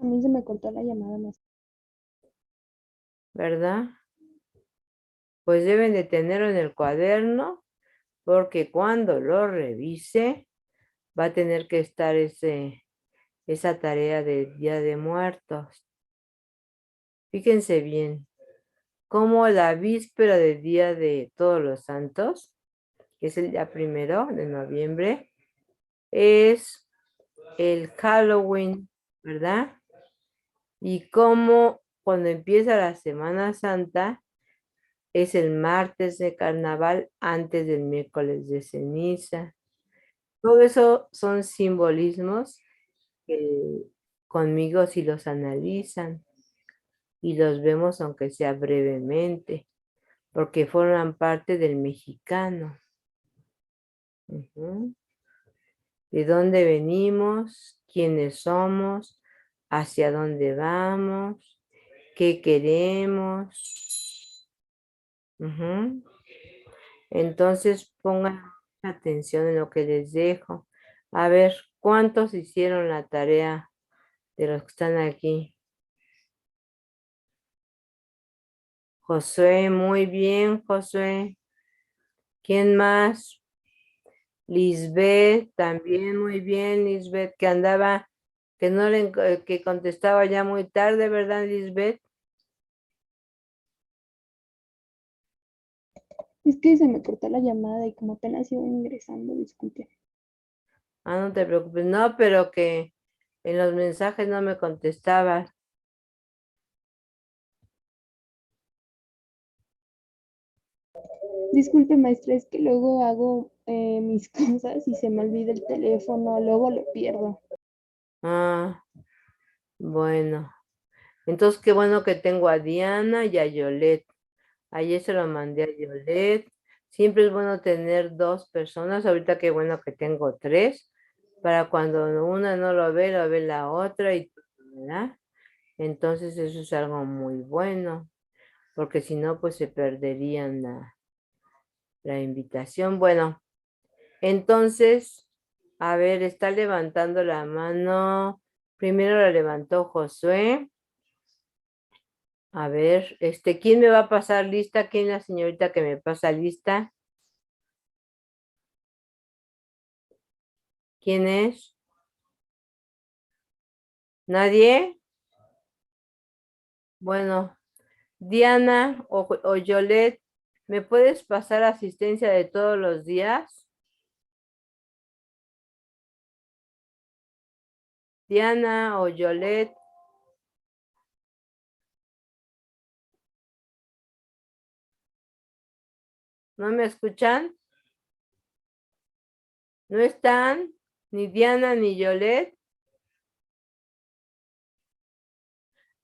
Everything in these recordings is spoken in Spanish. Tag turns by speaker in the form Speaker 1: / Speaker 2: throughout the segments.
Speaker 1: A mí se me cortó la llamada más.
Speaker 2: ¿Verdad? Pues deben de tenerlo en el cuaderno porque cuando lo revise va a tener que estar esa tarea de Día de Muertos. Fíjense bien, como la víspera del Día de Todos los Santos, que es el día 1 de noviembre, es el Halloween, ¿verdad? Y como cuando empieza la Semana Santa, es el martes de carnaval antes del miércoles de ceniza. Todo eso son simbolismos que conmigo si los analizan y los vemos aunque sea brevemente, porque forman parte del mexicano. Ujú. De dónde venimos, quiénes somos, hacia dónde vamos, qué queremos. Ujú. Entonces pongan atención en lo que les dejo. A ver, ¿cuántos hicieron la tarea de los que están aquí? Josué, muy bien, Josué. ¿Quién más? Lisbeth, también muy bien, Lisbeth, que andaba, que no le, que contestaba ya muy tarde, ¿verdad, Lisbeth?
Speaker 1: Es que se me cortó la llamada y como apenas iba ingresando, disculpe.
Speaker 2: Ah, no te preocupes, no, pero que en los mensajes no me contestabas.
Speaker 1: Disculpe, maestra, es que luego hago mis cosas y se me olvida el teléfono, luego lo pierdo.
Speaker 2: Ah, bueno. Entonces, qué bueno que tengo a Diana y a Yolette. Ayer se lo mandé a Yolette. Siempre es bueno tener dos personas. Ahorita qué bueno que tengo tres. Para cuando una no lo ve la otra y ¿verdad? Entonces eso es algo muy bueno. Porque si no, pues se perderían la invitación. Bueno, entonces, a ver, está levantando la mano. Primero la levantó Josué. A ver, ¿quién me va a pasar lista? ¿Quién es la señorita que me pasa lista? ¿Quién es? ¿Nadie? Bueno, Diana o Yolette, ¿me puedes pasar asistencia de todos los días? Diana o Yolette, ¿no me escuchan? ¿No están? Ni Diana ni Yolette.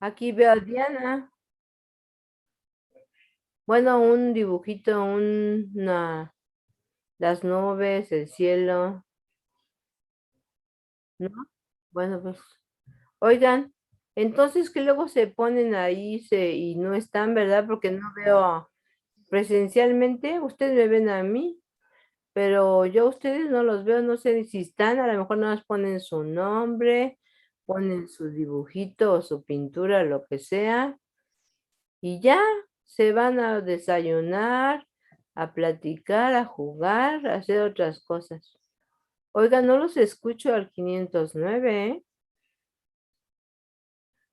Speaker 2: Aquí veo a Diana. Bueno, un dibujito, las nubes, el cielo, ¿no? Bueno, pues, oigan, entonces que luego se ponen ahí y no están, ¿verdad? Porque no veo presencialmente, ustedes me ven a mí, pero yo a ustedes no los veo, no sé si están, a lo mejor nada más ponen su nombre, ponen su dibujito o su pintura, lo que sea, y ya se van a desayunar, a platicar, a jugar, a hacer otras cosas. Oiga, no los escucho al 509, ¿eh?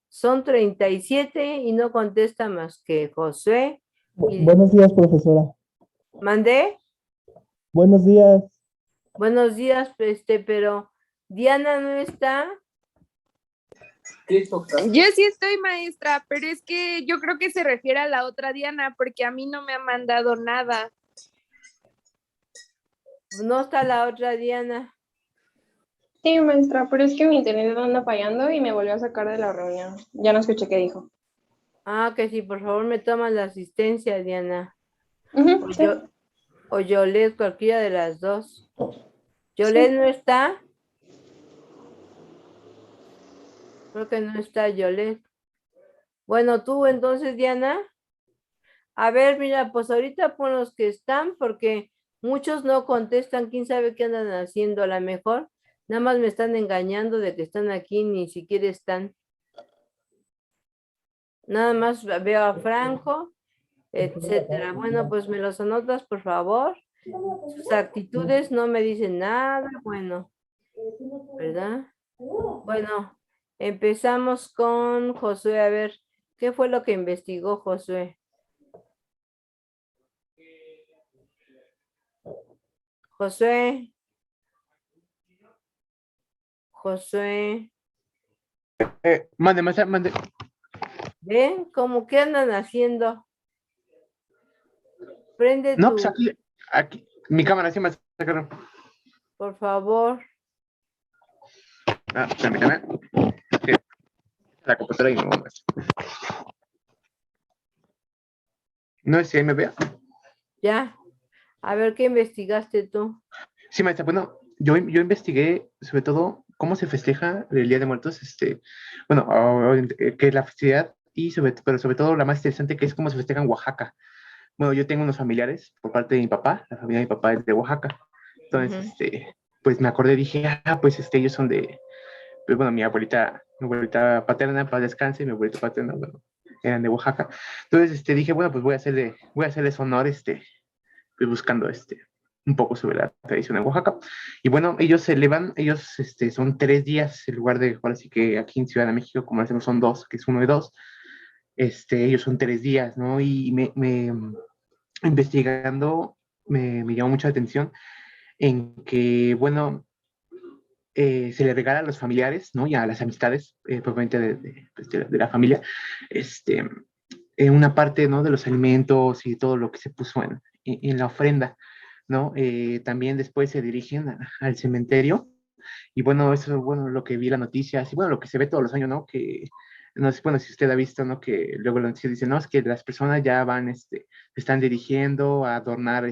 Speaker 2: Son 37 y no contesta más que Josué. Y
Speaker 3: Buenos días, profesora.
Speaker 2: mandé,
Speaker 3: Buenos días.
Speaker 2: buenos días, pero Diana no está.
Speaker 4: Yo sí estoy, maestra, pero es que yo creo que se refiere a la otra Diana, porque a mí no me ha mandado nada.
Speaker 2: No está la otra Diana.
Speaker 5: Sí, maestra, pero es que mi internet anda fallando y me volvió a sacar de la reunión. Ya no escuché qué dijo.
Speaker 2: Ah, que sí, por favor me toman la asistencia, Diana. O
Speaker 5: Sí,
Speaker 2: yo, o Yolette, cualquiera de las dos.
Speaker 5: sí.
Speaker 2: Yolette no está. Creo que no está Yolette. Bueno, tú entonces, Diana. A ver, mira, pues ahorita pon los que están, porque muchos no contestan, quién sabe qué andan haciendo, a lo mejor nada más me están engañando de que están aquí, ni siquiera están. Nada más veo a Franco, etcétera. Bueno, pues me los anotas, por favor. Sus actitudes no me dicen nada, bueno, ¿verdad? Bueno, empezamos con Josué. A ver, ¿qué fue lo que investigó Josué? Josué, Josué,
Speaker 6: Mande, maestra, mande.
Speaker 2: ¿ven? ¿Cómo que andan haciendo? Prende
Speaker 6: No, pues
Speaker 2: tu,
Speaker 6: aquí, mi cámara sí me sacaron.
Speaker 2: por favor.
Speaker 6: Permítame. Sí, la computadora y no, maestra. No sé si ahí me vea.
Speaker 2: Ya. A ver, ¿qué investigaste tú?
Speaker 6: Sí, maestra, bueno, yo investigué sobre todo cómo se festeja el Día de Muertos, bueno, que es la festividad y pero sobre todo la más interesante que es cómo se festeja en Oaxaca. Bueno, yo tengo unos familiares por parte de mi papá, la familia de mi papá es de Oaxaca. Entonces, pues me acordé, dije, pues ellos son de, pues bueno, mi abuelita paterna, para descanse, y mi abuelita paterna, bueno, eran de Oaxaca. Entonces, dije, bueno, pues voy a hacerles honor, pues buscando, un poco sobre la tradición de Oaxaca. Y bueno, ellos, son 3 días, en lugar de, ahora sí que aquí en Ciudad de México, como hacemos, son dos, que es 1 y 2, ellos son 3 días, ¿no? Y investigando, me llamó mucha atención en que, bueno, se le regala a los familiares, ¿no? Y a las amistades, propiamente pues, de la familia, una parte, ¿no? De los alimentos y todo lo que se puso en la ofrenda, ¿no? También después se dirigen al cementerio y bueno, eso, bueno, lo que vi las noticias y bueno, lo que se ve todos los años, ¿no? Que no sé, bueno, si usted ha visto, ¿no? Que luego las noticias dicen, no, es que las personas ya van, se están dirigiendo a adornar,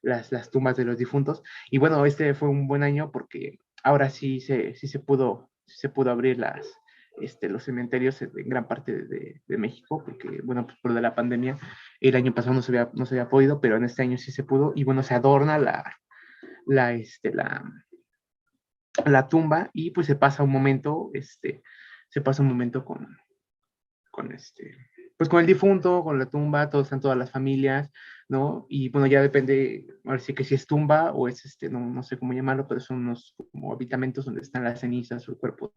Speaker 6: las tumbas de los difuntos. Y bueno, este fue un buen año porque ahora sí se pudo abrir los cementerios en gran parte de México, porque, bueno, pues por la pandemia, el año pasado no se había podido, pero en este año sí se pudo, y bueno, se adorna la, este, la, la tumba y pues se pasa un momento con pues con el difunto, con la tumba, están todas las familias, ¿no? Y bueno, ya depende, ahora sí que si es tumba o es no sé cómo llamarlo, pero son unos como habitamentos donde están las cenizas o el cuerpo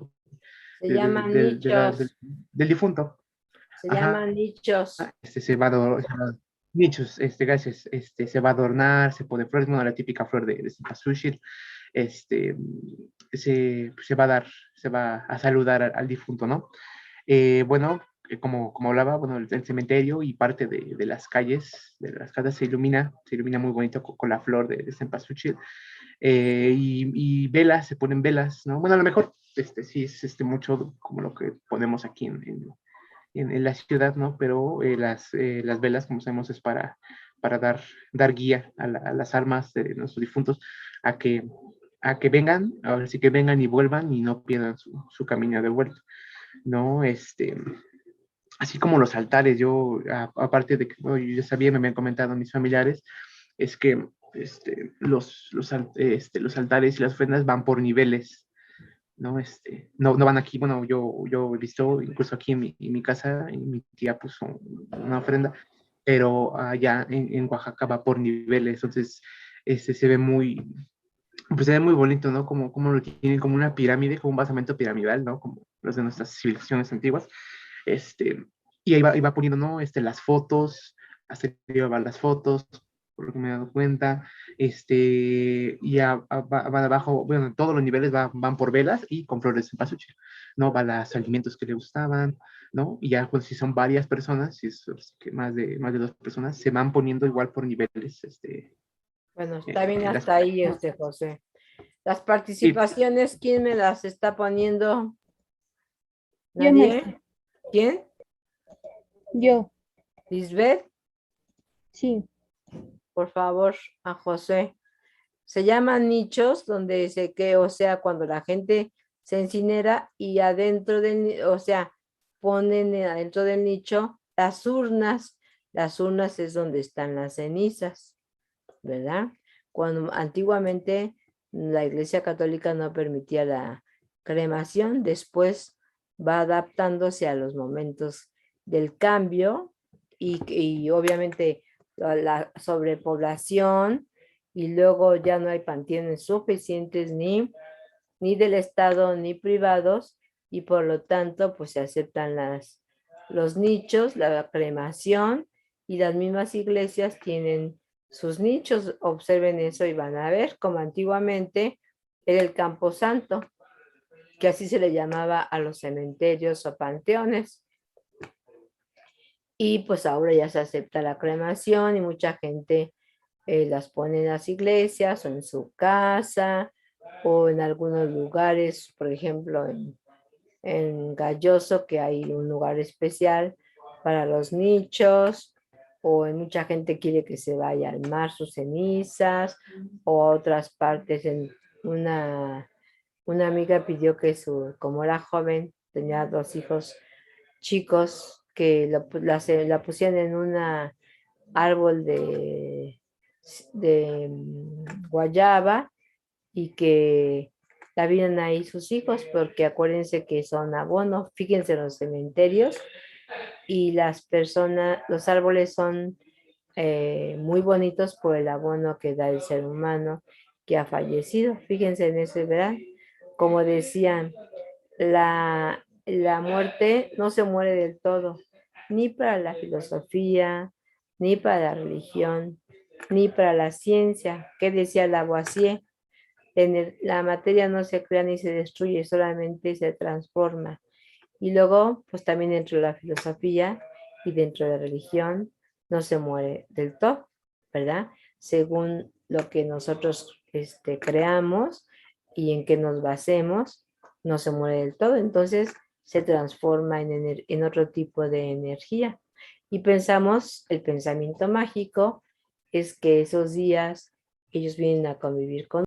Speaker 2: Se llaman nichos.
Speaker 6: del difunto.
Speaker 2: Se
Speaker 6: Ajá,
Speaker 2: llaman nichos.
Speaker 6: se va a adornar, nichos, gracias, se va a adornar, se pone flores, bueno, la típica flor de cempasúchil, este, se va a dar, se va a saludar al difunto, ¿no? Bueno, como hablaba, bueno, el cementerio y parte de las calles, de las casas se ilumina muy bonito con la flor de cempasúchil, y velas, se ponen velas, ¿no? Bueno, a lo mejor sí es mucho como lo que ponemos aquí en la ciudad, ¿no? Pero las velas, como sabemos, es para dar guía a las almas de nuestros difuntos a que, a que vengan, ahora sí que vengan y vuelvan y no pierdan su camino de vuelta, ¿no? Así como los altares, aparte de que bueno, yo ya sabía, me habían comentado mis familiares, es que los altares y las ofrendas van por niveles, ¿no? No van aquí, bueno, yo he visto incluso aquí en mi casa, y mi tía puso una ofrenda, pero allá en Oaxaca va por niveles, entonces pues se ve muy bonito, ¿no? Como lo tienen como una pirámide, como un basamento piramidal, ¿no? Como los de nuestras civilizaciones antiguas, este, y ahí va poniendo, ¿no? Las fotos, hasta arriba van las fotos, por lo que me he dado cuenta, van abajo, bueno, en todos los niveles van por velas y con flores de cempasúchil, ¿no? Van los alimentos que le gustaban, ¿no? Y ya, pues, si son varias personas, si es que más de 2 personas, se van poniendo igual por niveles,
Speaker 2: Bueno, está bien
Speaker 6: las
Speaker 2: hasta ahí, José. Las
Speaker 6: sí,
Speaker 2: participaciones, ¿quién me las está poniendo?
Speaker 1: Yo,
Speaker 2: ¿Nadie?
Speaker 1: maestra.
Speaker 2: ¿Quién?
Speaker 1: Yo,
Speaker 2: ¿Lisbeth?
Speaker 1: sí.
Speaker 2: Por favor, a José. Se llaman nichos donde o sea, cuando la gente se incinera y adentro o sea, ponen adentro del nicho las urnas. Las urnas es donde están las cenizas, ¿verdad? Cuando antiguamente la Iglesia Católica no permitía la cremación, después va adaptándose a los momentos del cambio y obviamente la sobrepoblación y luego ya no hay panteones suficientes ni del Estado ni privados y por lo tanto pues se aceptan los nichos, la cremación y las mismas iglesias tienen sus nichos. Observen eso y van a ver como antiguamente era el camposanto, que así se le llamaba a los cementerios o panteones. Y pues ahora ya se acepta la cremación y mucha gente las pone en las iglesias o en su casa o en algunos lugares, por ejemplo en Galloso, que hay un lugar especial para los nichos, o en mucha gente quiere que se vaya al mar sus cenizas, o a otras partes. Una amiga pidió que como era joven, tenía 2 hijos chicos, que la pusieran en un árbol de guayaba y que la vieran ahí sus hijos, porque acuérdense que son abono. Fíjense en los cementerios y las personas, los árboles son muy bonitos por el abono que da el ser humano que ha fallecido. Fíjense en eso, ¿verdad? Como decían, la muerte no se muere del todo, ni para la filosofía, ni para la religión, ni para la ciencia. ¿Qué decía Lavoisier? La materia no se crea ni se destruye, solamente se transforma. Y luego, pues también dentro de la filosofía y dentro de la religión, no se muere del todo, ¿verdad? Según lo que nosotros creamos y en que nos basemos, no se muere del todo, entonces se transforma en otro tipo de energía. Y pensamos, el pensamiento mágico es que esos días ellos vienen a convivir con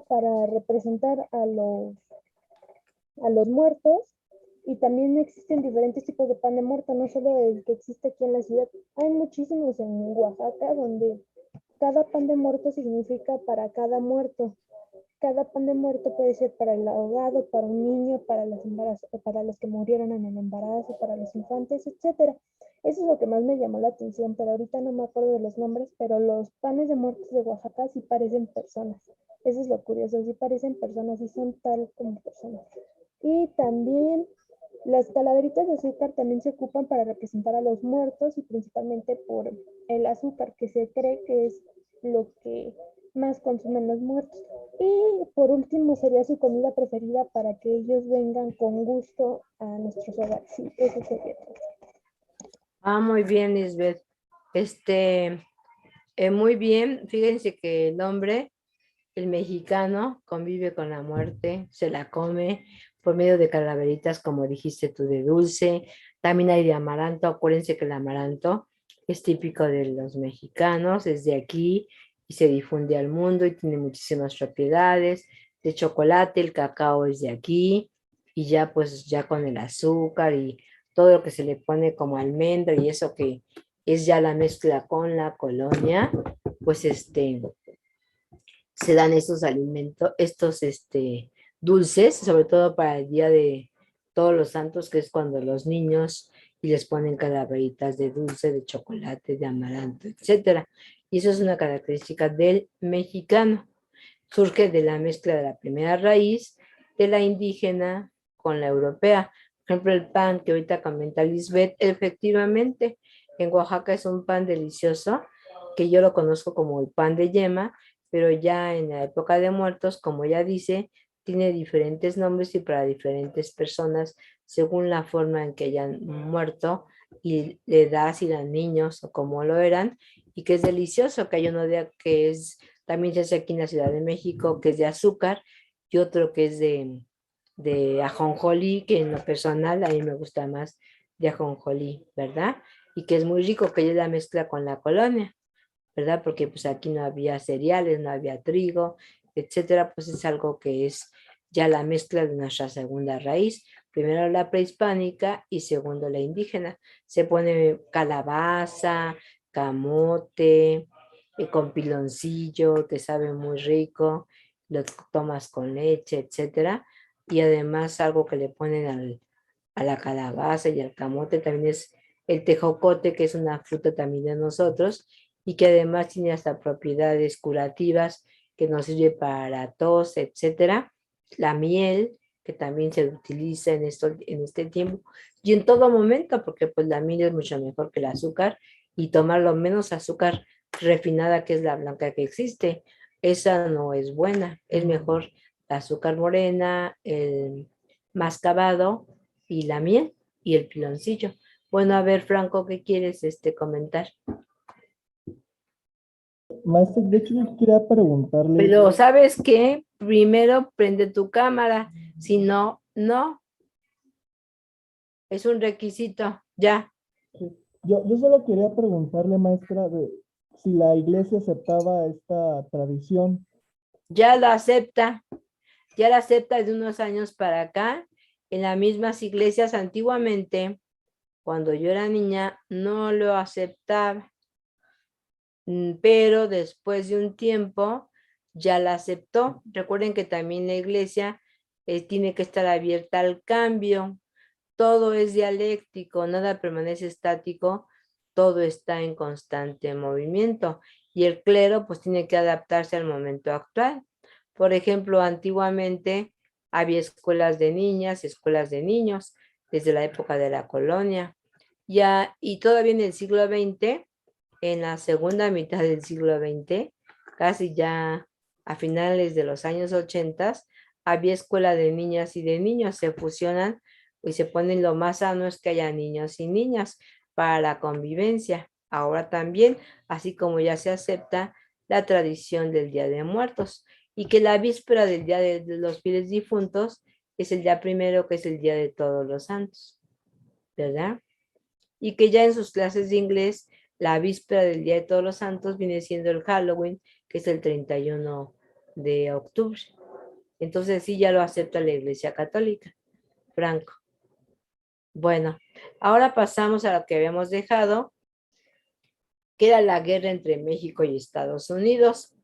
Speaker 1: para representar a los muertos. Y también existen diferentes tipos de pan de muerto, no solo el que existe aquí en la ciudad. Hay muchísimos en Oaxaca donde cada pan de muerto significa para cada muerto. Cada pan de muerto puede ser para el ahogado, para un niño, para los que murieron en el embarazo, para los infantes, etcétera. Eso es lo que más me llamó la atención, pero ahorita no me acuerdo de los nombres, pero los panes de muertos de Oaxaca sí parecen personas. Eso es lo curioso, sí parecen personas, sí son tal como personas. Y también las calaveritas de azúcar también se ocupan para representar a los muertos y principalmente por el azúcar, que se cree que es lo que más consumen los muertos. Y por último sería su comida preferida para que ellos vengan con gusto a nuestros hogares. Sí, eso sería todo.
Speaker 2: Ah, muy bien, Lisbeth. Muy bien. Fíjense que el hombre, el mexicano, convive con la muerte, se la come por medio de calaveritas, como dijiste tú, de dulce. También hay de amaranto. Acuérdense que el amaranto es típico de los mexicanos, es de aquí y se difunde al mundo y tiene muchísimas propiedades. De chocolate, el cacao es de aquí y ya pues ya con el azúcar y todo lo que se le pone como almendra y eso que es ya la mezcla con la colonia, pues se dan estos alimentos, dulces, sobre todo para el día de todos los santos, que es cuando los niños y les ponen calaveritas de dulce, de chocolate, de amaranto, etcétera. Y eso es una característica del mexicano. Surge de la mezcla de la primera raíz de la indígena con la europea. Por ejemplo, el pan que ahorita comenta Lisbeth, efectivamente, en Oaxaca es un pan delicioso, que yo lo conozco como el pan de yema, pero ya en la época de muertos, como ella dice, tiene diferentes nombres y para diferentes personas, según la forma en que hayan muerto y la edad, si eran niños o cómo lo eran, y que es delicioso, que hay uno que es, también se hace aquí en la Ciudad de México, que es de azúcar, y otro que es de ajonjolí, que en lo personal a mí me gusta más de ajonjolí, ¿verdad? Y que es muy rico, que es la mezcla con la colonia, ¿verdad? Porque pues aquí no había cereales, no había trigo, etcétera, pues es algo que es ya la mezcla de nuestra segunda raíz. Primero la prehispánica y segundo la indígena. Se pone calabaza, camote, con piloncillo, que sabe muy rico, lo tomas con leche, etcétera. Y además algo que le ponen a la calabaza y al camote también es el tejocote, que es una fruta también de nosotros y que además tiene hasta propiedades curativas que nos sirve para tos, etcétera. La miel, que también se utiliza en este tiempo y en todo momento, porque pues la miel es mucho mejor que el azúcar y tomar lo menos azúcar refinada, que es la blanca que existe. Esa no es buena, es mejor la azúcar morena, el mascabado y la miel y el piloncillo. Bueno, a ver, Franco, ¿qué quieres comentar?
Speaker 3: Maestra, de hecho yo quería preguntarle,
Speaker 2: Pero ¿sabes qué? Primero prende tu cámara, si no, no, es un requisito, ya.
Speaker 3: yo solo quería preguntarle, maestra, de si la iglesia aceptaba esta tradición.
Speaker 2: Ya lo acepta, ya lo acepta de unos años para acá. En las mismas iglesias antiguamente, cuando yo era niña, no lo aceptaba, pero después de un tiempo ya la aceptó. Recuerden que también la iglesia tiene que estar abierta al cambio. Todo es dialéctico, nada permanece estático, todo está en constante movimiento y el clero pues tiene que adaptarse al momento actual. Por ejemplo, antiguamente había escuelas de niñas, escuelas de niños, desde la época de la colonia. Ya, y todavía en el siglo XX, en la segunda mitad del siglo XX, casi ya a finales de los años 80, había escuela de niñas y de niños, se fusionan y se ponen lo más sano es que haya niños y niñas para la convivencia. Ahora también, así como ya se acepta la tradición del Día de Muertos y que la víspera del Día de los Fieles Difuntos es el día primero, que es el Día de Todos los Santos, ¿verdad? Y que ya en sus clases de inglés, la víspera del Día de Todos los Santos viene siendo el Halloween, que es el 31 de octubre. Entonces sí, ya lo acepta la Iglesia Católica, Franco. Bueno, ahora pasamos a lo que habíamos dejado, que era la guerra entre México y Estados Unidos.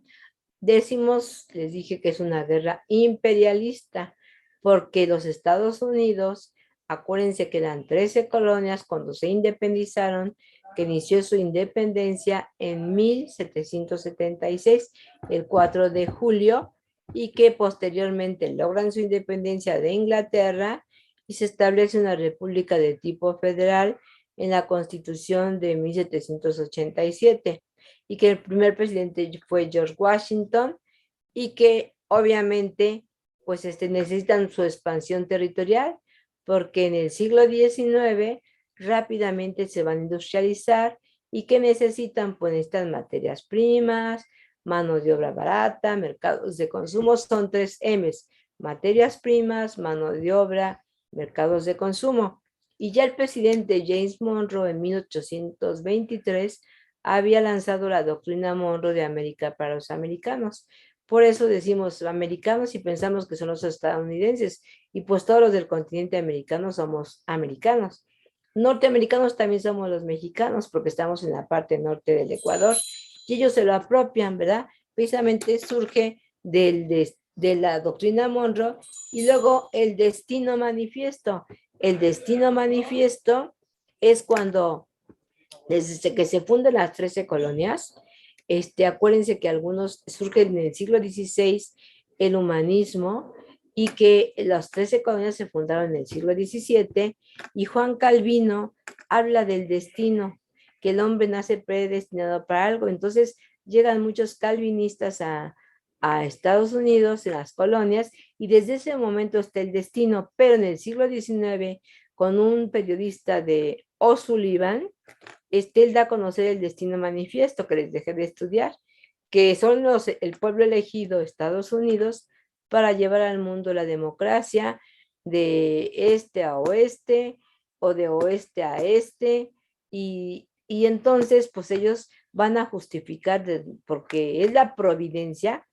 Speaker 2: Les dije que es una guerra imperialista, porque los Estados Unidos, acuérdense que eran 13 colonias cuando se independizaron, que inició su independencia en 1776, el 4 de julio, y que posteriormente logran su independencia de Inglaterra y se establece una república de tipo federal en la Constitución de 1787, y que el primer presidente fue George Washington, y que obviamente pues necesitan su expansión territorial, porque en el siglo XIX rápidamente se van a industrializar y que necesitan, pues necesitan materias primas, mano de obra barata, mercados de consumo, son 3 M's: materias primas, mano de obra, mercados de consumo. Y ya el presidente James Monroe en 1823 había lanzado la doctrina Monroe de América para los americanos. Por eso decimos americanos y pensamos que son los estadounidenses, y pues todos los del continente americano somos americanos. Norteamericanos también somos los mexicanos, porque estamos en la parte norte del Ecuador, y ellos se lo apropian, ¿verdad? Precisamente surge de la doctrina Monroe, y luego el destino manifiesto. El destino manifiesto es cuando, desde que se fundan las 13 colonias, acuérdense que algunos surgen en el siglo XVI, el humanismo, y que las 13 colonias se fundaron en el siglo XVII, y Juan Calvino habla del destino, que el hombre nace predestinado para algo. Entonces llegan muchos calvinistas a Estados Unidos, en las colonias, y desde ese momento está el destino. Pero en el siglo XIX, con un periodista de O'Sullivan, él da a conocer el destino manifiesto, que les dejé de estudiar, que son el pueblo elegido, Estados Unidos, para llevar al mundo la democracia de este a oeste o de oeste a este, y entonces pues ellos van a justificar, porque es la providencia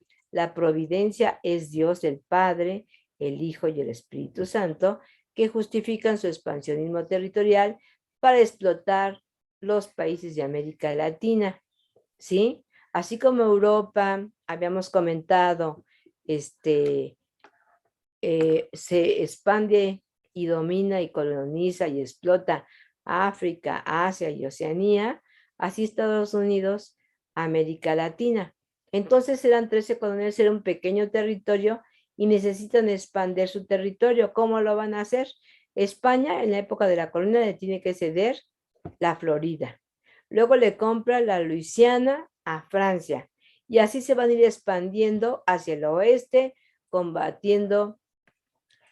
Speaker 2: es Dios, el Padre, el Hijo y el Espíritu Santo, que justifican su expansionismo territorial para explotar los países de América Latina, ¿sí? Así como Europa, habíamos comentado, se expande y domina y coloniza y explota África, Asia y Oceanía, así Estados Unidos, América Latina. Entonces eran 13 colonias, era un pequeño territorio y necesitan expandir su territorio. ¿Cómo lo van a hacer? España, en la época de la colonia, le tiene que ceder la Florida. Luego le compra la Luisiana a Francia. Y así se van a ir expandiendo hacia el oeste, combatiendo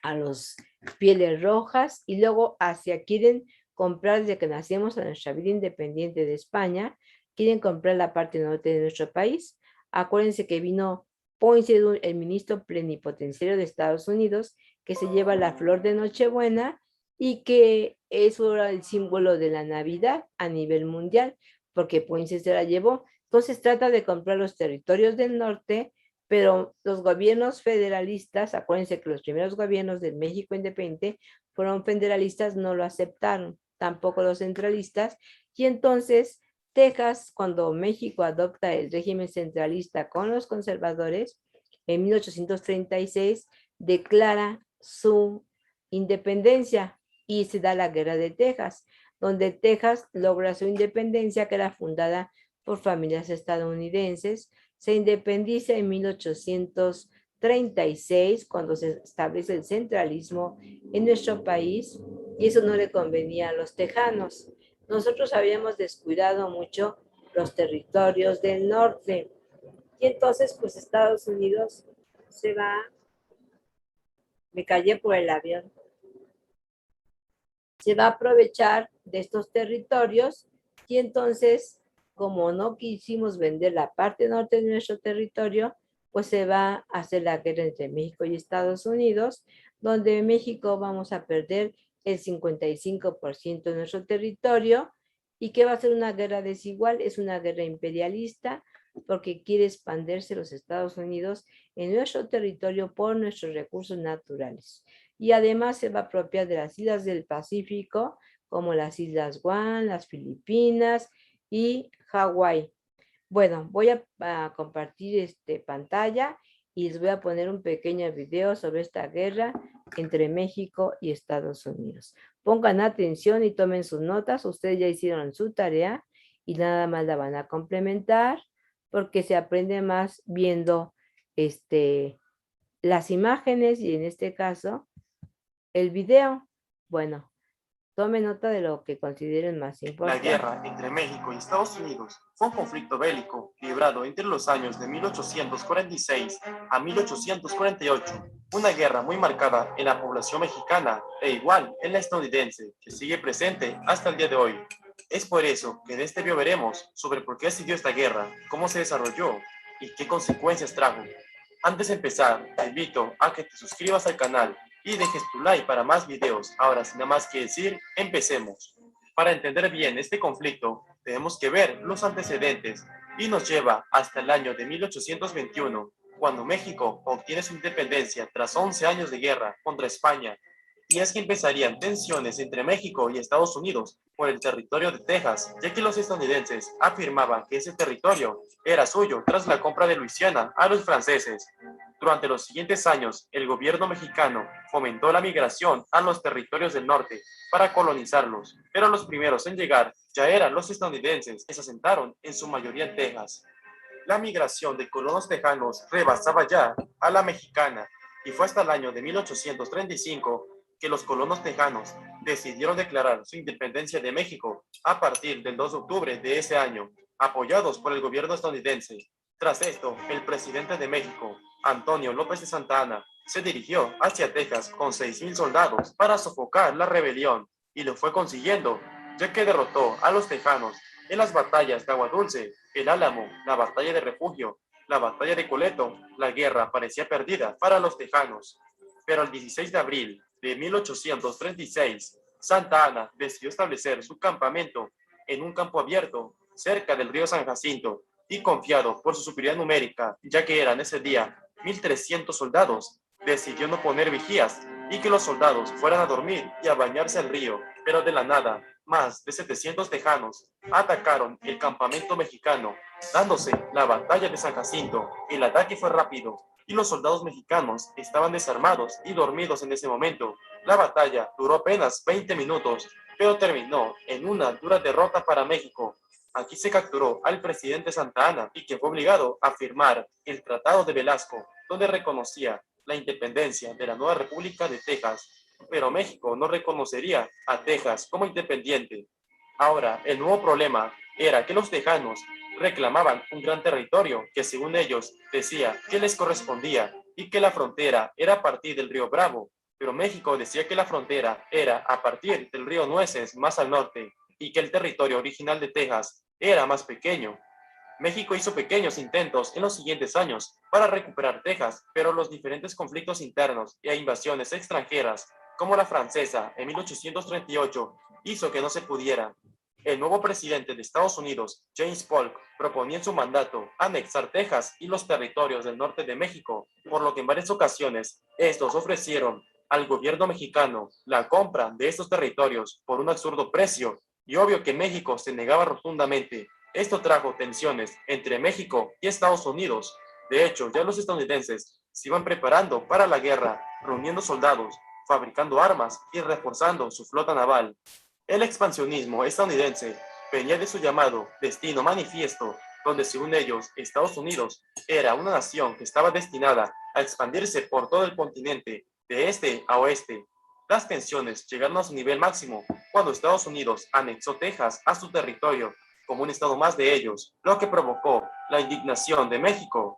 Speaker 2: a los pieles rojas, y luego quieren comprar, desde que nacemos a nuestra vida independiente de España, quieren comprar la parte norte de nuestro país. Acuérdense que vino Poinsedou, el ministro plenipotenciario de Estados Unidos, que se lleva la flor de Nochebuena, y que eso era el símbolo de la Navidad a nivel mundial, porque Poinsedou se la llevó. Entonces trata de comprar los territorios del norte, pero los gobiernos federalistas, acuérdense que los primeros gobiernos del México independiente fueron federalistas, no lo aceptaron, tampoco los centralistas, y entonces Texas, cuando México adopta el régimen centralista con los conservadores, en 1836 declara su independencia y se da la Guerra de Texas, donde Texas logra su independencia, que era fundada por familias estadounidenses. Se independiza en 1836, cuando se establece el centralismo en nuestro país, y eso no le convenía a los tejanos. Nosotros habíamos descuidado mucho los territorios del norte, y entonces pues Estados Unidos se va, me callé por el avión, se va a aprovechar de estos territorios, y entonces, como no quisimos vender la parte norte de nuestro territorio, pues se va a hacer la guerra entre México y Estados Unidos, donde en México vamos a perder el 55% de nuestro territorio, y que va a ser una guerra desigual, es una guerra imperialista, porque quiere expandirse los Estados Unidos en nuestro territorio por nuestros recursos naturales. Y además se va a apropiar de las islas del Pacífico, como las Islas Guam, las Filipinas y Hawái. Bueno, voy a compartir pantalla y les voy a poner un pequeño video sobre esta guerra entre México y Estados Unidos. Pongan atención y tomen sus notas. Ustedes ya hicieron su tarea y nada más la van a complementar porque se aprende más viendo las imágenes y en este caso el video. Bueno, tomen nota de lo que consideren más
Speaker 7: La
Speaker 2: importante.
Speaker 7: guerra entre México y Estados Unidos fue un conflicto bélico librado entre los años de 1846 a 1848, una guerra muy marcada en la población mexicana e igual en la estadounidense, que sigue presente hasta el día de hoy. Es por eso que en este video veremos sobre por qué se dio esta guerra, cómo se desarrolló y qué consecuencias trajo. Antes de empezar, te invito a que te suscribas al canal y dejes tu like para más videos. Ahora, sin nada más que decir, empecemos. Para entender bien este conflicto, tenemos que ver los antecedentes y nos lleva hasta el año de 1821, cuando México obtiene su independencia tras 11 años de guerra contra España. Y es que empezarían tensiones entre México y Estados Unidos por el territorio de Texas, ya que los estadounidenses afirmaban que ese territorio era suyo tras la compra de Luisiana a los franceses. Durante los siguientes años, el gobierno mexicano fomentó la migración a los territorios del norte para colonizarlos, pero los primeros en llegar ya eran los estadounidenses, que se asentaron en su mayoría en Texas. La migración de colonos tejanos rebasaba ya a la mexicana y fue hasta el año de 1835 que los colonos tejanos decidieron declarar su independencia de México a partir del 2 de octubre de ese año, apoyados por el gobierno estadounidense. Tras esto, el presidente de México, Antonio López de Santa Anna, se dirigió hacia Texas con 6,000 soldados para sofocar la rebelión y lo fue consiguiendo, ya que derrotó a los tejanos en las batallas de Agua Dulce, El Álamo, la batalla de Refugio, la batalla de Coleto. La guerra parecía perdida para los tejanos, pero el 16 de abril de 1836, Santa Anna decidió establecer su campamento en un campo abierto cerca del río San Jacinto y, confiado por su superioridad numérica, ya que eran ese día 1,300 soldados, decidió no poner vigías y que los soldados fueran a dormir y a bañarse al río. Pero de la nada, más de 700 tejanos atacaron el campamento mexicano, dándose la batalla de San Jacinto. El ataque fue rápido y los soldados mexicanos estaban desarmados y dormidos en ese momento. La batalla duró apenas 20 minutos, pero terminó en una dura derrota para México. Aquí se capturó al presidente Santa Anna y que fue obligado a firmar el Tratado de Velasco, donde reconocía la independencia de la nueva República de Texas, pero México no reconocería a Texas como independiente. Ahora, el nuevo problema era que los tejanos reclamaban un gran territorio que, según ellos, decía que les correspondía y que la frontera era a partir del río Bravo, pero México decía que la frontera era a partir del río Nueces más al norte y que el territorio original de Texas era más pequeño. México hizo pequeños intentos en los siguientes años para recuperar Texas, pero los diferentes conflictos internos e invasiones extranjeras, como la francesa en 1838, hizo que no se pudiera. El nuevo presidente de Estados Unidos, James Polk, proponía en su mandato anexar Texas y los territorios del norte de México, por lo que en varias ocasiones estos ofrecieron al gobierno mexicano la compra de estos territorios por un absurdo precio, y obvio que México se negaba rotundamente. Esto trajo tensiones entre México y Estados Unidos. De hecho, ya los estadounidenses se iban preparando para la guerra, reuniendo soldados, fabricando armas y reforzando su flota naval. El expansionismo estadounidense venía de su llamado Destino Manifiesto, donde según ellos, Estados Unidos era una nación que estaba destinada a expandirse por todo el continente, de este a oeste. Las tensiones llegaron a su nivel máximo cuando Estados Unidos anexó Texas a su territorio como un estado más de ellos, lo que provocó la indignación de México.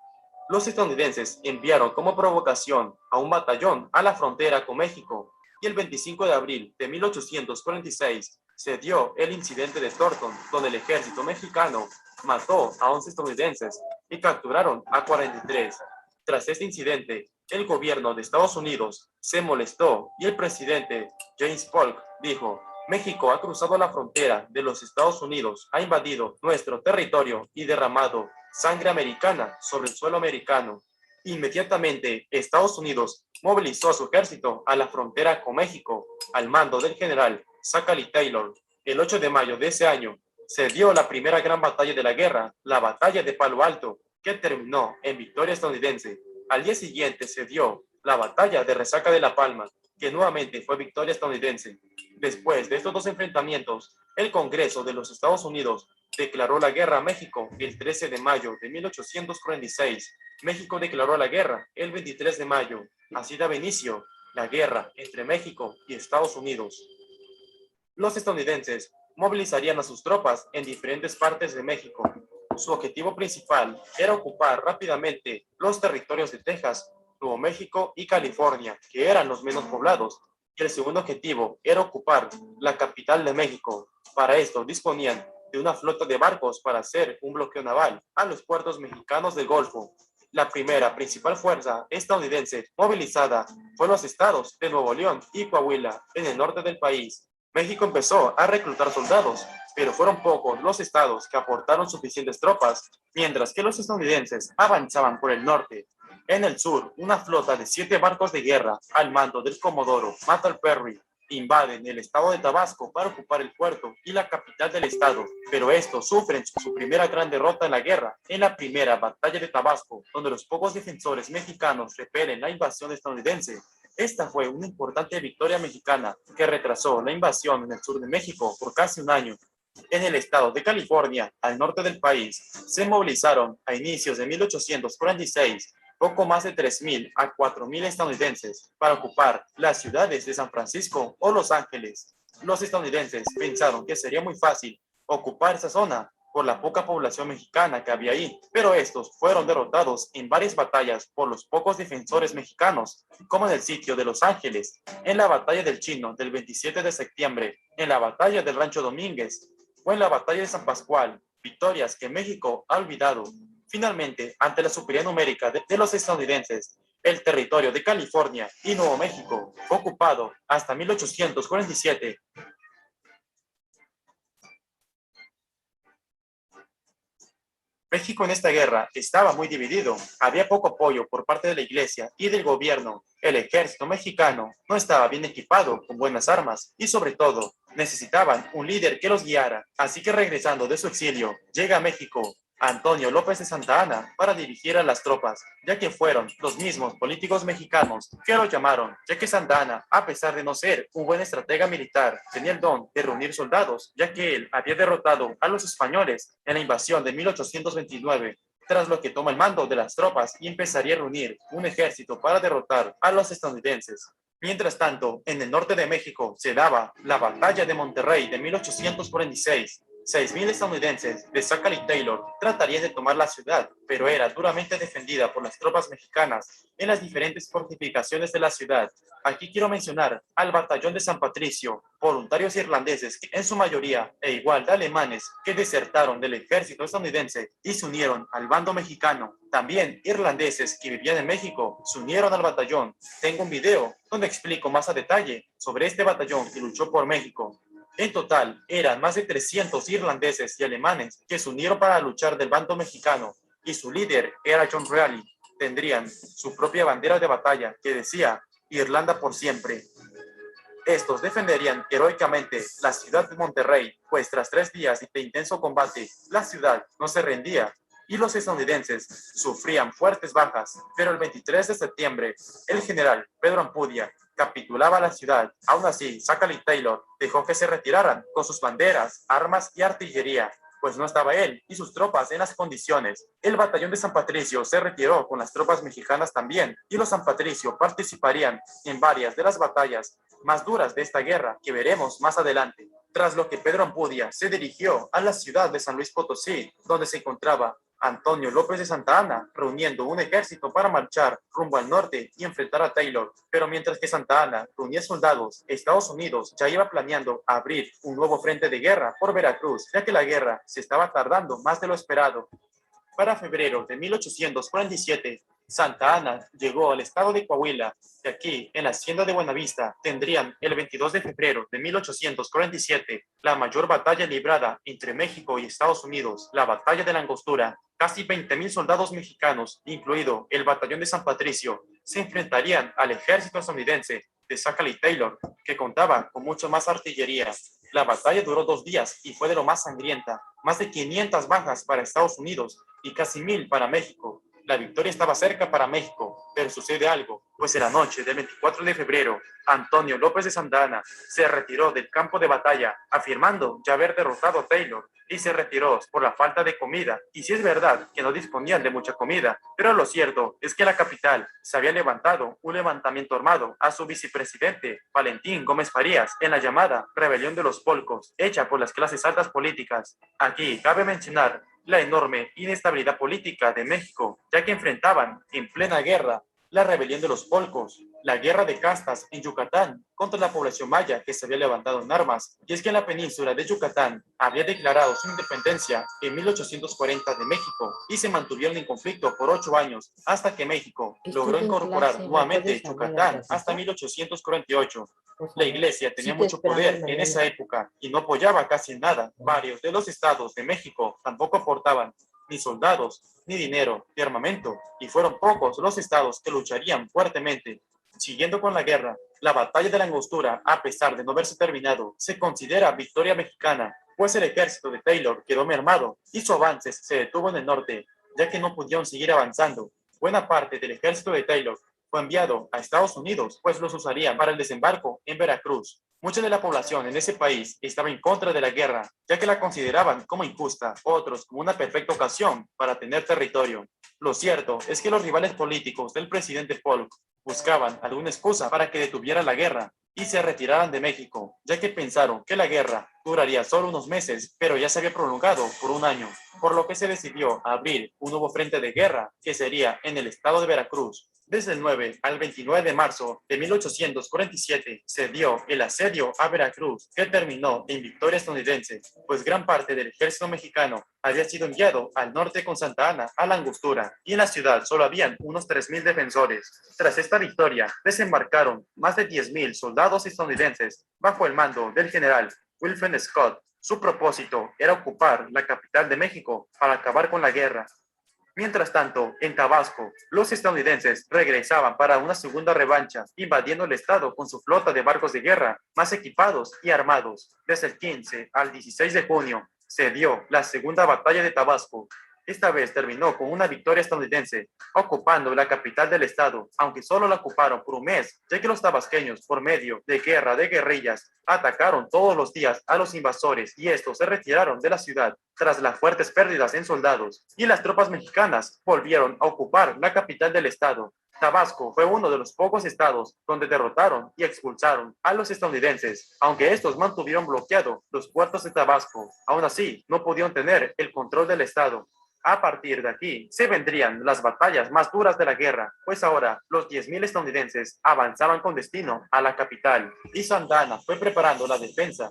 Speaker 7: Los estadounidenses enviaron como provocación a un batallón a la frontera con México, y el 25 de abril de 1846 se dio el incidente de Thornton, donde el ejército mexicano mató a 11 estadounidenses y capturaron a 43. Tras este incidente, el gobierno de Estados Unidos se molestó y el presidente James Polk dijo: México ha cruzado la frontera de los Estados Unidos, ha invadido nuestro territorio y derramado sangre americana sobre el suelo americano. Inmediatamente, Estados Unidos movilizó a su ejército a la frontera con México, al mando del general Zachary Taylor. El 8 de mayo de ese año, se dio la primera gran batalla de la guerra, la Batalla de Palo Alto, que terminó en victoria estadounidense. Al día siguiente se dio la Batalla de Resaca de la Palma, que nuevamente fue victoria estadounidense. Después de estos dos enfrentamientos, el Congreso de los Estados Unidos declaró la guerra a México el 13 de mayo de 1846. México declaró la guerra el 23 de mayo. Así daba inicio la guerra entre México y Estados Unidos. Los estadounidenses movilizarían a sus tropas en diferentes partes de México. Su objetivo principal era ocupar rápidamente los territorios de Texas, Nuevo México y California, que eran los menos poblados, y el segundo objetivo era ocupar la capital de México. Para esto disponían de una flota de barcos para hacer un bloqueo naval a los puertos mexicanos del Golfo. La primera principal fuerza estadounidense movilizada fue los estados de Nuevo León y Coahuila, en el norte del país. México empezó a reclutar soldados, pero fueron pocos los estados que aportaron suficientes tropas, mientras que los estadounidenses avanzaban por el norte. En el sur, una flota de 7 barcos de guerra al mando del comodoro Mather Perry invaden el estado de Tabasco para ocupar el puerto y la capital del estado, pero estos sufren su primera gran derrota en la guerra, en la primera batalla de Tabasco, donde los pocos defensores mexicanos repelen la invasión estadounidense. Esta fue una importante victoria mexicana que retrasó la invasión en el sur de México por casi un año. En el estado de California, al norte del país, se movilizaron a inicios de 1846 poco más de 3,000 a 4,000 estadounidenses para ocupar las ciudades de San Francisco o Los Ángeles. Los estadounidenses pensaron que sería muy fácil ocupar esa zona por la poca población mexicana que había ahí, pero estos fueron derrotados en varias batallas por los pocos defensores mexicanos, como en el sitio de Los Ángeles, en la batalla del Chino del 27 de septiembre, en la batalla del Rancho Domínguez o en la batalla de San Pascual, victorias que México ha olvidado. Finalmente, ante la superioridad numérica de los estadounidenses, el territorio de California y Nuevo México fue ocupado hasta 1847. México en esta guerra estaba muy dividido. Había poco apoyo por parte de la iglesia y del gobierno. El ejército mexicano no estaba bien equipado con buenas armas y, sobre todo, necesitaban un líder que los guiara. Así que, regresando de su exilio, llega a México Antonio López de Santa Anna para dirigir a las tropas, ya que fueron los mismos políticos mexicanos que lo llamaron, ya que Santa Anna, a pesar de no ser un buen estratega militar, tenía el don de reunir soldados, ya que él había derrotado a los españoles en la invasión de 1829, tras lo que toma el mando de las tropas y empezaría a reunir un ejército para derrotar a los estadounidenses. Mientras tanto, en el norte de México se daba la Batalla de Monterrey de 1846. 6,000 estadounidenses de Zachary Taylor tratarían de tomar la ciudad, pero era duramente defendida por las tropas mexicanas en las diferentes fortificaciones de la ciudad. Aquí quiero mencionar al Batallón de San Patricio, voluntarios irlandeses, en su mayoría, e igual de alemanes, que desertaron del ejército estadounidense y se unieron al bando mexicano. También irlandeses que vivían en México se unieron al batallón. Tengo un video donde explico más a detalle sobre este batallón que luchó por México. En total, eran más de 300 irlandeses y alemanes que se unieron para luchar del bando mexicano, y su líder era John Reilly. Tendrían su propia bandera de batalla que decía Irlanda por siempre. Estos defenderían heroicamente la ciudad de Monterrey, pues tras 3 días de intenso combate, la ciudad no se rendía y los estadounidenses sufrían fuertes bajas, pero el 23 de septiembre, el general Pedro Ampudia capitulaba la ciudad. Aún así, Zachary Taylor dejó que se retiraran con sus banderas, armas y artillería, pues no estaba él y sus tropas en las condiciones. El batallón de San Patricio se retiró con las tropas mexicanas también, y los San Patricio participarían en varias de las batallas más duras de esta guerra que veremos más adelante. Tras lo que Pedro Ampudia se dirigió a la ciudad de San Luis Potosí, donde se encontraba Antonio López de Santa Anna, reuniendo un ejército para marchar rumbo al norte y enfrentar a Taylor. Pero mientras que Santa Anna reunía soldados, Estados Unidos ya iba planeando abrir un nuevo frente de guerra por Veracruz, ya que la guerra se estaba tardando más de lo esperado. Para febrero de 1847, Santa Ana llegó al estado de Coahuila y aquí, en la hacienda de Buenavista, tendrían el 22 de febrero de 1847 la mayor batalla librada entre México y Estados Unidos, la Batalla de la Angostura. Casi 20,000 soldados mexicanos, incluido el batallón de San Patricio, se enfrentarían al ejército estadounidense de Zachary Taylor, que contaba con mucho más artillería. La batalla duró 2 días y fue de lo más sangrienta, más de 500 bajas para Estados Unidos y casi 1,000 para México. La victoria estaba cerca para México, pero sucede algo, pues en la noche del 24 de febrero, Antonio López de Santa Anna se retiró del campo de batalla, afirmando ya haber derrotado a Taylor, y se retiró por la falta de comida. Y sí es verdad que no disponían de mucha comida, pero lo cierto es que en la capital se había levantado un levantamiento armado a su vicepresidente, Valentín Gómez Farías, en la llamada Rebelión de los Polcos, hecha por las clases altas políticas. Aquí cabe mencionar la enorme inestabilidad política de México, ya que enfrentaban en plena guerra la rebelión de los Polcos, la guerra de castas en Yucatán contra la población maya que se había levantado en armas. Y es que en la península de Yucatán había declarado su independencia en 1840 de México y se mantuvieron en conflicto por 8 años hasta que México logró incorporar nuevamente Yucatán hasta 1848. La iglesia tenía mucho poder en esa época y no apoyaba casi nada. Varios de los estados de México tampoco aportaban ni soldados, ni dinero, ni armamento, y fueron pocos los estados que lucharían fuertemente. Siguiendo con la guerra, la batalla de la Angostura, a pesar de no haberse terminado, se considera victoria mexicana, pues el ejército de Taylor quedó mermado y su avance se detuvo en el norte, ya que no pudieron seguir avanzando. Buena parte del ejército de Taylor fue enviado a Estados Unidos, pues los usarían para el desembarco en Veracruz. Mucha de la población en ese país estaba en contra de la guerra, ya que la consideraban como injusta, otros como una perfecta ocasión para tener territorio. Lo cierto es que los rivales políticos del presidente Polk buscaban alguna excusa para que detuviera la guerra y se retiraran de México, ya que pensaron que la guerra duraría solo unos meses, pero ya se había prolongado por un año, por lo que se decidió abrir un nuevo frente de guerra que sería en el estado de Veracruz. Desde el 9 al 29 de marzo de 1847 se dio el asedio a Veracruz, que terminó en victoria estadounidense, pues gran parte del ejército mexicano había sido enviado al norte con Santa Ana a la Angostura, y en la ciudad solo habían unos 3,000 defensores. Tras esta victoria, desembarcaron más de 10,000 soldados estadounidenses bajo el mando del general Wilfred Scott. Su propósito era ocupar la capital de México para acabar con la guerra. Mientras tanto, en Tabasco, los estadounidenses regresaban para una segunda revancha, invadiendo el estado con su flota de barcos de guerra más equipados y armados. Desde el 15 al 16 de junio se dio la segunda batalla de Tabasco. Esta vez terminó con una victoria estadounidense, ocupando la capital del estado, aunque solo la ocuparon por un mes, ya que los tabasqueños, por medio de guerra de guerrillas, atacaron todos los días a los invasores y estos se retiraron de la ciudad tras las fuertes pérdidas en soldados, y las tropas mexicanas volvieron a ocupar la capital del estado. Tabasco fue uno de los pocos estados donde derrotaron y expulsaron a los estadounidenses, aunque estos mantuvieron bloqueados los puertos de Tabasco. Aún así, no pudieron tener el control del estado. A partir de aquí se vendrían las batallas más duras de la guerra, pues ahora los 10,000 estadounidenses avanzaban con destino a la capital y Santa Anna fue preparando la defensa.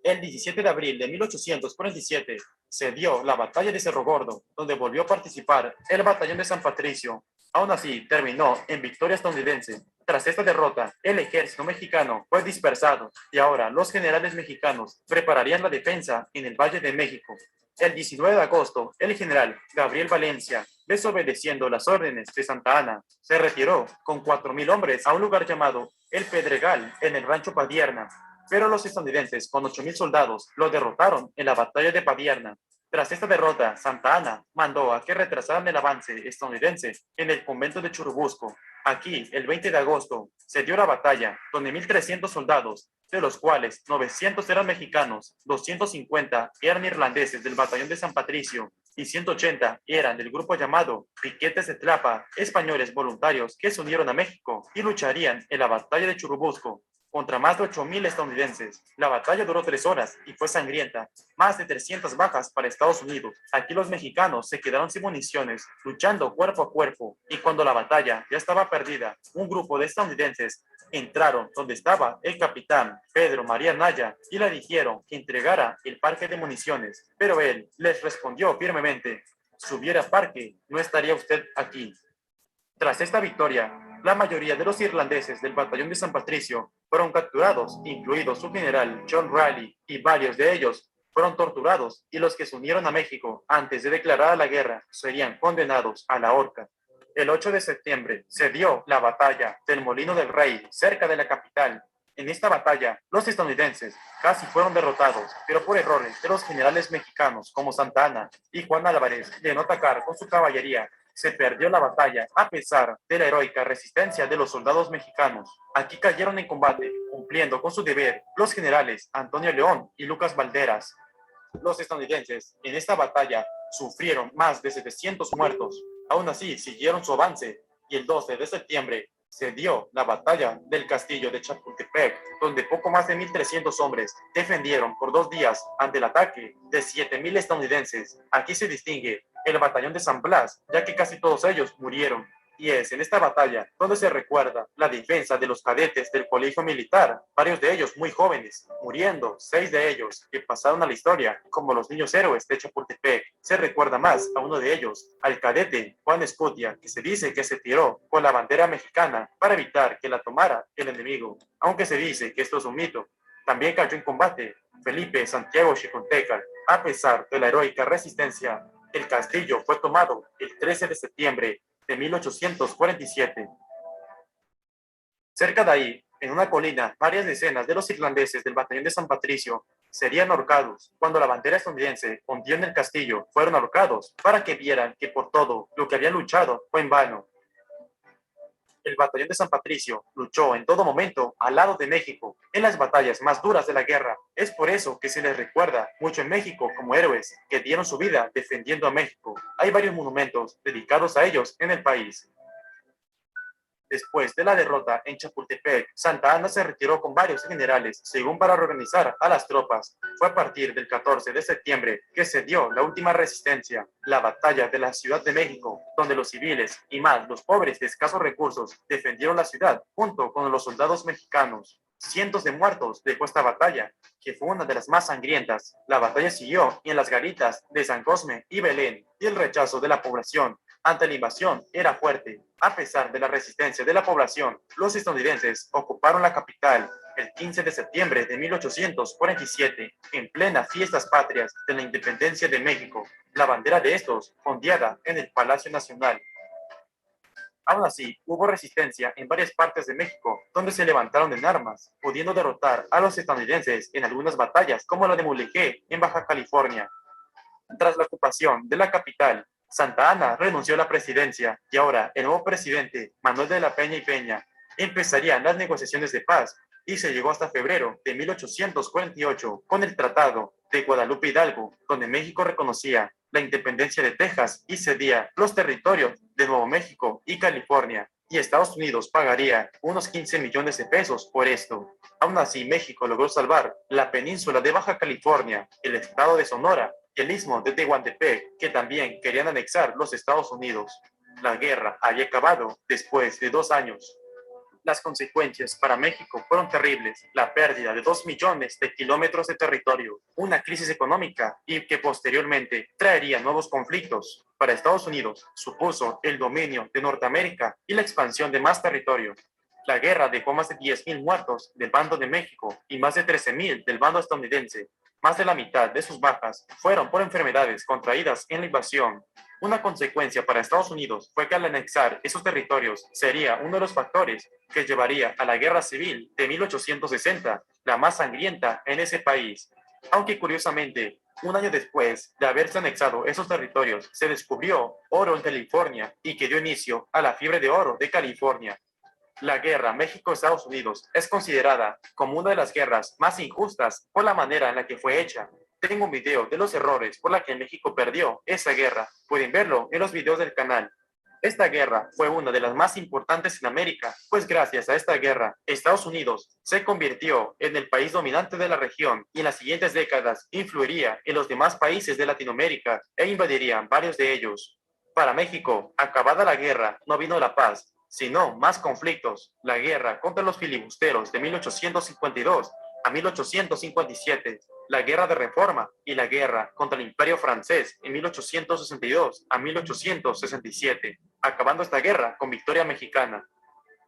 Speaker 7: El 17 de abril de 1847 se dio la batalla de Cerro Gordo, donde volvió a participar el batallón de San Patricio. Aún así, terminó en victoria estadounidense. Tras esta derrota, el ejército mexicano fue dispersado y ahora los generales mexicanos prepararían la defensa en el Valle de México. El 19 de agosto, el general Gabriel Valencia, desobedeciendo las órdenes de Santa Anna, se retiró con 4,000 hombres a un lugar llamado El Pedregal, en el rancho Padierna, pero los estadounidenses, con 8,000 soldados, lo derrotaron en la batalla de Padierna. Tras esta derrota, Santa Anna mandó a que retrasaran el avance estadounidense en el convento de Churubusco. Aquí, el 20 de agosto, se dio la batalla, donde 1,300 soldados, de los cuales 900 eran mexicanos, 250 eran irlandeses del batallón de San Patricio y 180 eran del grupo llamado Piquetes de Tlapa, españoles voluntarios que se unieron a México y lucharían en la batalla de Churubusco contra más de 8,000 estadounidenses. La batalla duró 3 horas y fue sangrienta, más de 300 bajas para Estados Unidos. Aquí los mexicanos se quedaron sin municiones, luchando cuerpo a cuerpo, y cuando la batalla ya estaba perdida, un grupo de estadounidenses entraron donde estaba el capitán Pedro María Naya y le dijeron que entregara el parque de municiones, pero él les respondió firmemente: si hubiera parque, no estaría usted aquí. Tras esta victoria, la mayoría de los irlandeses del batallón de San Patricio fueron capturados, incluido su general John Riley, y varios de ellos fueron torturados, y los que se unieron a México antes de declarar la guerra serían condenados a la horca. El 8 de septiembre se dio la batalla del Molino del Rey, cerca de la capital. En esta batalla, los estadounidenses casi fueron derrotados, pero por errores de los generales mexicanos como Santa Anna y Juan Álvarez de no atacar con su caballería, se perdió la batalla a pesar de la heroica resistencia de los soldados mexicanos. Aquí cayeron en combate, cumpliendo con su deber, los generales Antonio León y Lucas Valderas. Los estadounidenses en esta batalla sufrieron más de 700 muertos. Aún así, siguieron su avance y el 12 de septiembre se dio la batalla del castillo de Chapultepec, donde poco más de 1,300 hombres defendieron por 2 días ante el ataque de 7,000 estadounidenses. Aquí se distingue el batallón de San Blas, ya que casi todos ellos murieron. Y es en esta batalla donde se recuerda la defensa de los cadetes del colegio militar, varios de ellos muy jóvenes, muriendo 6 de ellos que pasaron a la historia como los niños héroes de Chapultepec. Se recuerda más a uno de ellos, al cadete Juan Escutia, que se dice que se tiró con la bandera mexicana para evitar que la tomara el enemigo, aunque se dice que esto es un mito. También cayó en combate Felipe Santiago Xicontecal. A pesar de la heroica resistencia, el castillo fue tomado el 13 de septiembre de 1847. Cerca de ahí, en una colina, varias decenas de los irlandeses del batallón de San Patricio serían ahorcados. Cuando la bandera estadounidense ondeó en el castillo, fueron ahorcados para que vieran que por todo lo que habían luchado fue en vano. El batallón de San Patricio luchó en todo momento al lado de México en las batallas más duras de la guerra. Es por eso que se les recuerda mucho en México como héroes que dieron su vida defendiendo a México. Hay varios monumentos dedicados a ellos en el país. Después de la derrota en Chapultepec, Santa Anna se retiró con varios generales, según para reorganizar a las tropas. Fue a partir del 14 de septiembre que se dio la última resistencia, la batalla de la Ciudad de México, donde los civiles y más los pobres de escasos recursos defendieron la ciudad junto con los soldados mexicanos. Cientos de muertos dejó esta batalla, que fue una de las más sangrientas. La batalla siguió en las garitas de San Cosme y Belén, y el rechazo de la población ante la invasión era fuerte. A pesar de la resistencia de la población, los estadounidenses ocuparon la capital el 15 de septiembre de 1847, en plenas fiestas patrias de la independencia de México. La bandera de estos ondeada en el Palacio Nacional. Aún así, hubo resistencia en varias partes de México, donde se levantaron en armas, pudiendo derrotar a los estadounidenses en algunas batallas, como la de Mulegé, en Baja California. Tras la ocupación de la capital, Santa Anna renunció a la presidencia y ahora el nuevo presidente, Manuel de la Peña y Peña, empezarían las negociaciones de paz y se llegó hasta febrero de 1848 con el Tratado de Guadalupe Hidalgo, donde México reconocía la independencia de Texas y cedía los territorios de Nuevo México y California, y Estados Unidos pagaría unos 15 millones de pesos por esto. Aún así, México logró salvar la península de Baja California, el estado de Sonora y el istmo de Tehuantepec, que también querían anexar los Estados Unidos. La guerra había acabado después de 2 años. Las consecuencias para México fueron terribles: la pérdida de 2 millones de kilómetros de territorio, una crisis económica y que posteriormente traería nuevos conflictos. Para Estados Unidos supuso el dominio de Norteamérica y la expansión de más territorio. La guerra dejó más de 10,000 muertos del bando de México y más de 13,000 del bando estadounidense. Más de la mitad de sus bajas fueron por enfermedades contraídas en la invasión. Una consecuencia para Estados Unidos fue que al anexar esos territorios sería uno de los factores que llevaría a la Guerra Civil de 1860, la más sangrienta en ese país. Aunque curiosamente, un año después de haberse anexado esos territorios, se descubrió oro en California y que dio inicio a la fiebre de oro de California. La guerra México-Estados Unidos es considerada como una de las guerras más injustas por la manera en la que fue hecha. Tengo un video de los errores por la que México perdió esa guerra. Pueden verlo en los videos del canal. Esta guerra fue una de las más importantes en América, pues gracias a esta guerra, Estados Unidos se convirtió en el país dominante de la región y en las siguientes décadas influiría en los demás países de Latinoamérica e invadiría varios de ellos. Para México, acabada la guerra, no vino la paz, sino más conflictos. La guerra contra los filibusteros de 1852 a 1857, la Guerra de Reforma y la guerra contra el Imperio francés en 1862 a 1867, acabando esta guerra con victoria mexicana.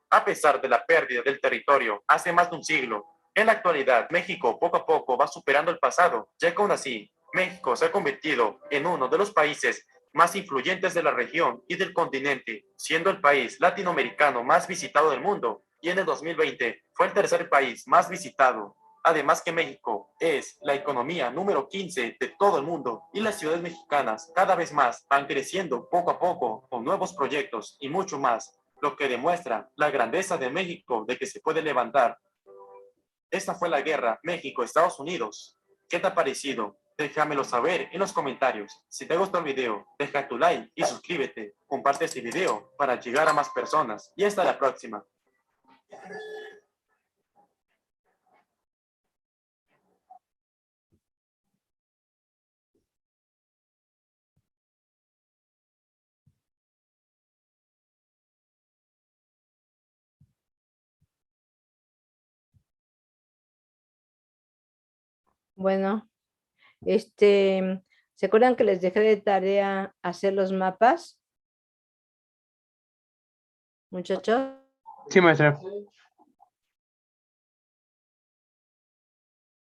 Speaker 7: A pesar de la pérdida del territorio hace más de un siglo, en la actualidad México poco a poco va superando el pasado, ya que aún así, México se ha convertido en uno de los países más influyentes de la región y del continente, siendo el país latinoamericano más visitado del mundo, y en el 2020 fue el tercer país más visitado. Además que México es la economía número 15 de todo el mundo y las ciudades mexicanas cada vez más van creciendo poco a poco con nuevos proyectos y mucho más, lo que demuestra la grandeza de México de que se puede levantar. Esta fue la guerra México-Estados Unidos. ¿Qué te ha parecido? Déjamelo saber en los comentarios. Si te gustó el video, deja tu like y suscríbete. Comparte este video para llegar a más personas. Y hasta la próxima.
Speaker 2: Bueno, ¿se acuerdan que les dejé de tarea hacer los mapas? Muchachos.
Speaker 6: Sí, maestra.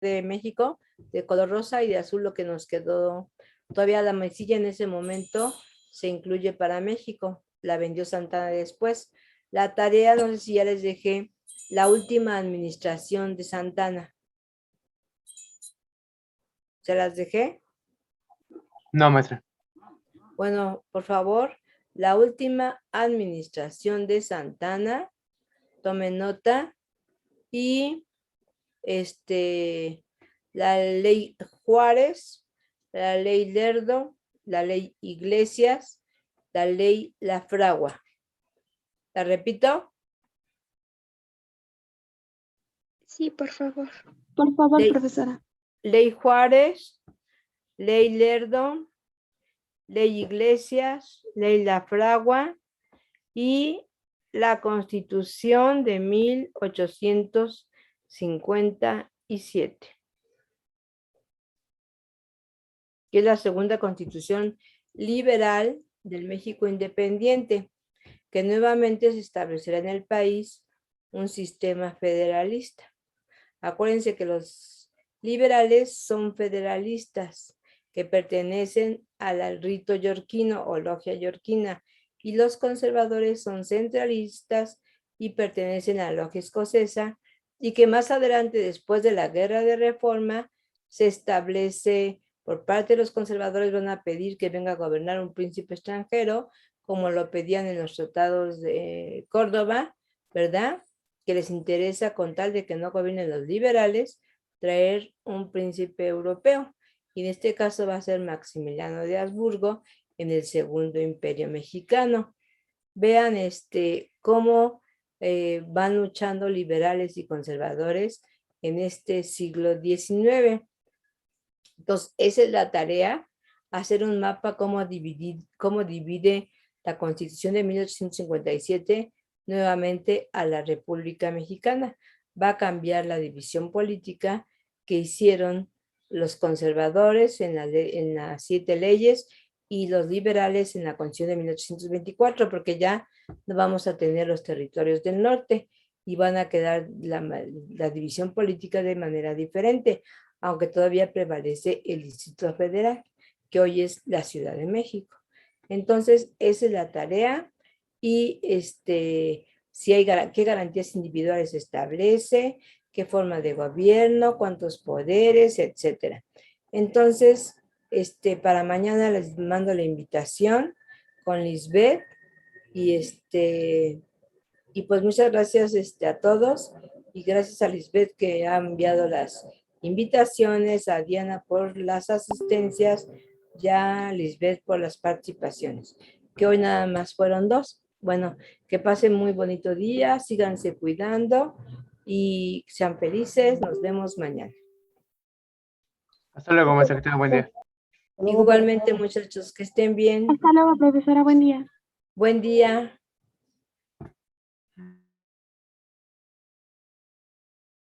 Speaker 2: De México, de color rosa y de azul lo que nos quedó. Todavía la mesilla en ese momento se incluye para México. La vendió Santana después. La tarea, no sé si ya les dejé, la última administración de Santana. ¿Se las dejé?
Speaker 6: No, maestra.
Speaker 2: Bueno, por favor, la última administración de Santana, tomen nota, y la ley Juárez, la ley Lerdo, la ley Iglesias, la ley La Fragua. ¿La repito?
Speaker 4: Sí, por favor.
Speaker 8: Por favor,
Speaker 2: Ley-
Speaker 8: profesora.
Speaker 2: Ley Juárez, ley Lerdo, ley Iglesias, ley La Fragua y la Constitución de 1857, que es la segunda constitución liberal del México independiente, que nuevamente se establecerá en el país un sistema federalista. Acuérdense que los liberales son federalistas que pertenecen al rito yorquino o logia yorquina, y los conservadores son centralistas y pertenecen a la logia escocesa, y que más adelante, después de la Guerra de Reforma, se establece, por parte de los conservadores van a pedir que venga a gobernar un príncipe extranjero, como lo pedían en los tratados de Córdoba, ¿verdad? Que les interesa, con tal de que no gobiernen los liberales, traer un príncipe europeo. Y en este caso va a ser Maximiliano de Habsburgo en el Segundo Imperio Mexicano. Vean cómo van luchando liberales y conservadores en este siglo XIX. Entonces, esa es la tarea, hacer un mapa cómo divide la Constitución de 1857 nuevamente a la República Mexicana. Va a cambiar la división política que hicieron los conservadores en las 7 leyes y los liberales en la Constitución de 1824, porque ya no vamos a tener los territorios del norte y van a quedar la división política de manera diferente, aunque todavía prevalece el Distrito Federal, que hoy es la Ciudad de México. Entonces, esa es la tarea. Y si hay qué garantías individuales se establece, qué forma de gobierno, cuántos poderes, etcétera. Entonces, para mañana les mando la invitación con Lisbeth, y pues muchas gracias a todos, y gracias a Lisbeth que ha enviado las invitaciones, a Diana por las asistencias, ya Lisbeth por las participaciones, que hoy nada más fueron 2. Bueno, que pasen muy bonito día, síganse cuidando y sean felices. Nos vemos mañana.
Speaker 6: Hasta luego, maestra. Que tenga buen día.
Speaker 3: Luego,
Speaker 2: Igualmente,
Speaker 3: profesora.
Speaker 2: muchachos, que estén bien.
Speaker 8: Hasta luego, profesora. Buen día.
Speaker 2: Buen día.